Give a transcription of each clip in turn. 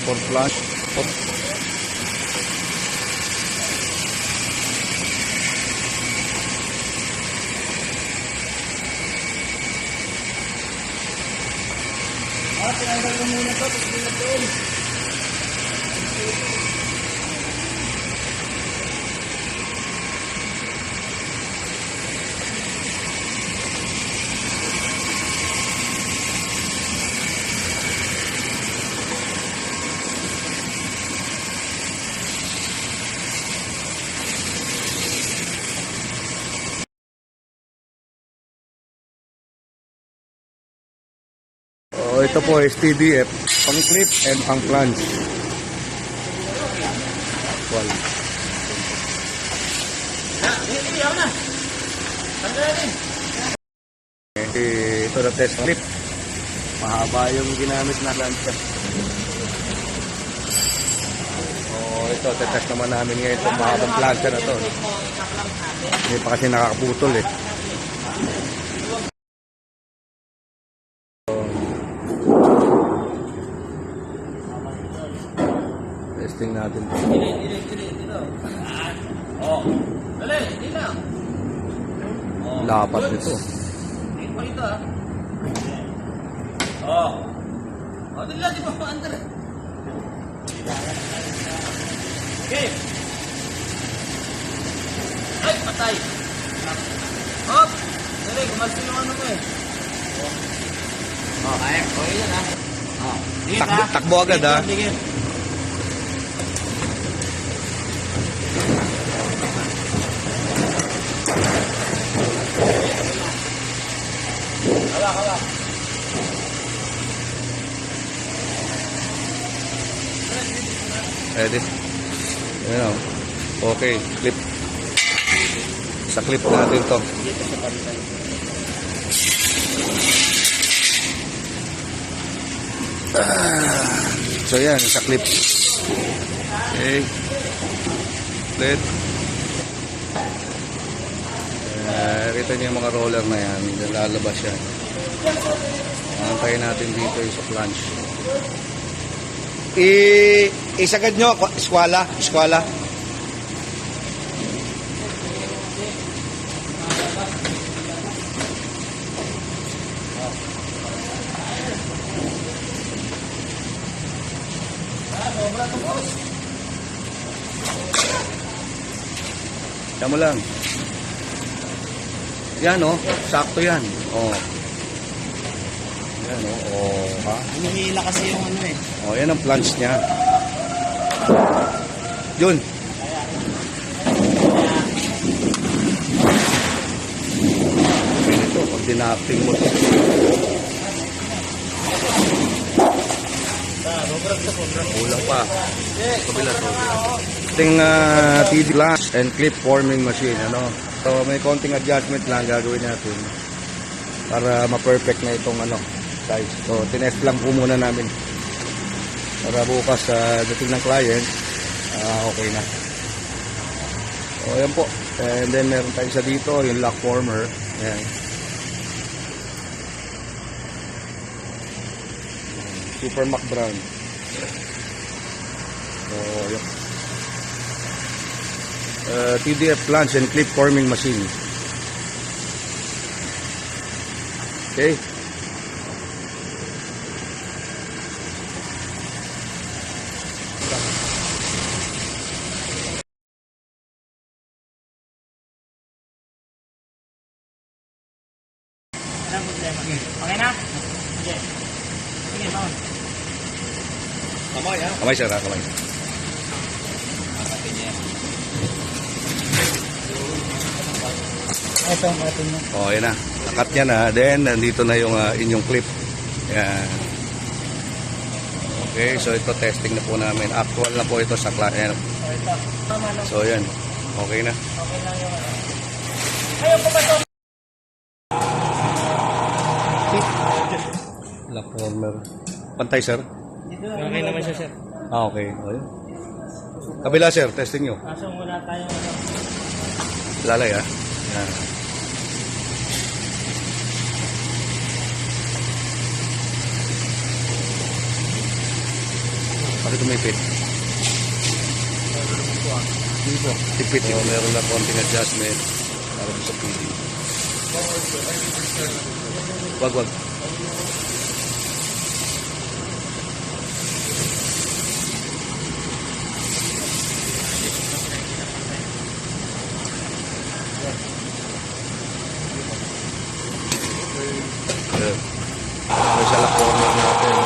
for flash. Tinanggal ko muna ito, tapos pinagdoon. Oh, ito po STDF, pang clip and pang plunge. Well. Ito na test clip. Mahaba yung ginamit na plancha. Oh, ito test naman namin ngayon itong mahabang plancha na to. Hindi pa kasi nakakaputol eh. Testing natin ito. Oh, dali, hindi lang. Lapat nito. Hindi pa ito ah. Oh. Oh, dali lang, di ba maandar? Okay. Ay, patay. Hop. Dali, gumasto yung ano mo eh. Oh, kaya. Okay yan ah. Oh. Takbo agad ah. Hawak. Ready? Ayan o. Okay, clip. Sa clip natin to. So yan, sa clip. Okay. Clip. Kita niyo yung mga roller na yan. Lalabas yan. Antayin natin dito yung sa plunge. Isagad nyo, eskwala. Yan mo lang. Yan o, sakto yan. O. Yan o, ha? Hinihila kasi yung ano eh. O, yan ang plunge niya. Yun. Ito, pag dinapting mo ito. Kulang pa. Kabila to. Ating TD flash and clip forming machine. Ano? So, may konting adjustment lang gagawin natin para ma-perfect na itong size. So, tinest lang po muna namin para bukas dating ng client okay na. So, ayan po. And then, meron tayo isa dito, yung lock former. Ayan. Super Mac brand. So, yun. TDF plunge and clip forming machine. Okay. Anong problema? Okay na? Okay. Sige, bawon. Kamay ha? Kamay sir, kamay. Ito ang atin mo. Oh, yan na. Nakat niya na. Then, nandito na yung inyong clip. Yan. Okay, so ito testing na po namin. Actual na po ito sa client. Ito. Tama na. So, yan. Okay na. Okay lang yung ano. Ayaw ko ba ito? Lock former. Pantay, sir? Okay naman siya, sir. Okay. Okay. Kabila, sir. Testing nyo. Kaso wala tayong ano. Lalay, ha? Yan. Bakit tumipid? Tipid. So, meron na konting adjustment para sa PD. Wag. May sa lock corner natin.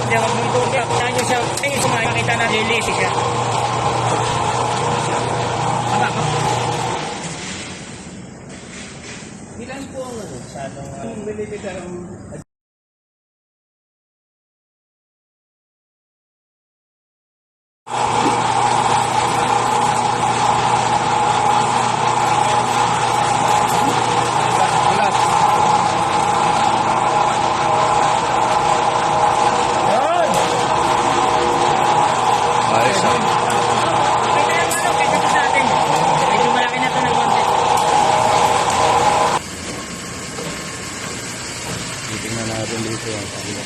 Hindi ako dito. Saan nyo siya? Ayun sa mga makita na lilisi siya. Aba. Ilan po ang ano? Masyadong... Ayos ah. Titingnan natin dito ang kabila.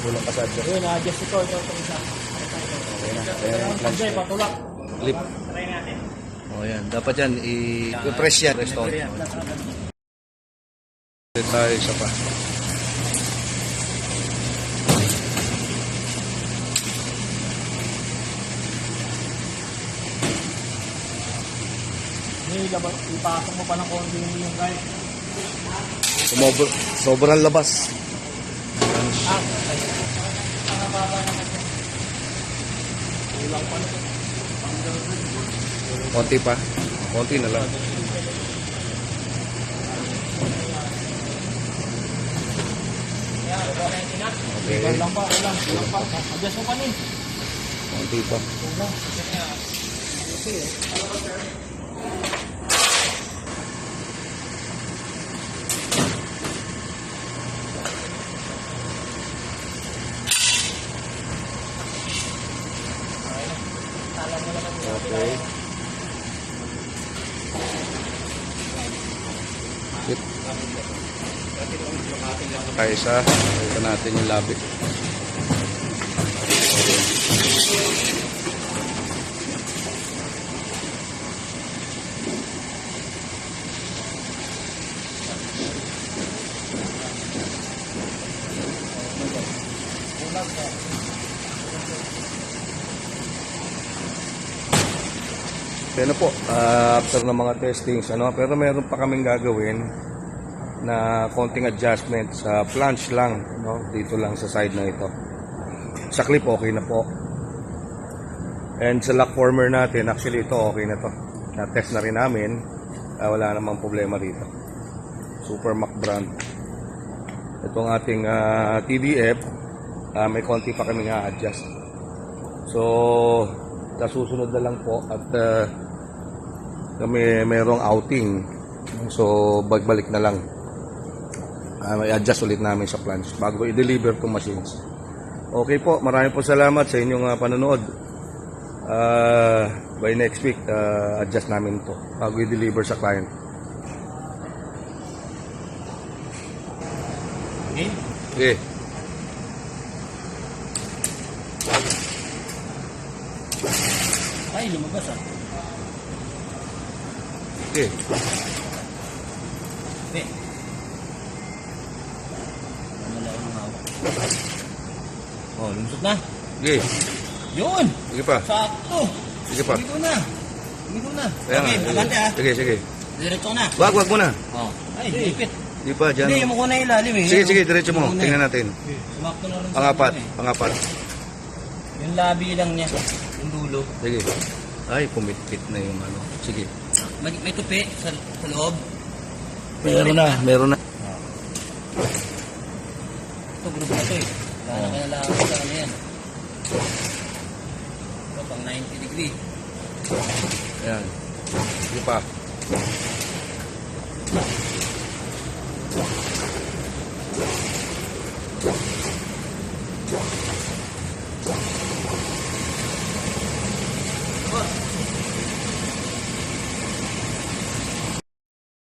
Kulang pa sa adjust. Yun, adjust ito isa. Okay na. Ayan ang clutch. Jay, patulak. Clip. Try natin. O yan. Dapat yan i-press yan. Restore. Tayo isa pa. Ipasok mo pa ng konti yung guys. Sobrang labas. Konti pa. Konti na lang. Okay. Kulang pa. Adjust mo pa rin. Konti pa. Okay. Sit. Ay, isa. Ito natin yung labit. Kaya na po, after ng mga testings, pero meron pa kaming gagawin na konting adjustment sa flange lang, dito lang sa side na ito. Sa clip, okay na po. And sa lock former natin, actually ito okay na to. Na-test na rin namin, wala namang problema dito. Super Mac brand. Itong ating TDF, may konti pa kaming adjust. So, sa susunod na lang po at kami mayroong outing, so bagbalik na lang, may adjust ulit namin sa plans bago i-deliver itong machines. Okay po, maraming po salamat sa inyong panonood. By next week, adjust namin to bago i-deliver sa client. Okay. Ay, lumabas ah. Okay. Okay. Ano lang ang hawak. Oh, lumusot na. Okay. Yun! Sige pa. Sakto! Sige pa. Hindi ko na. Kaya Okay, nga, agante ah. Sige. Diretso na. Wag mo na. Oh. Ay, lipit. Di pa, dyan. Hindi, mo ko na ilalim eh. Sige, diretso mo. Tingnan natin. Sumakto na rin sa Pangapat. akin eh. Pangapat. Yung labi lang niya. Yung dulo. Sige. Ay, pumipit na yung ano. Sige. May tupi sa loob. Meron na. Ito, grupo na ito eh. Wala na kailangan sa ano yan. Ito, pang 90 degree. Ayan. Sige pa.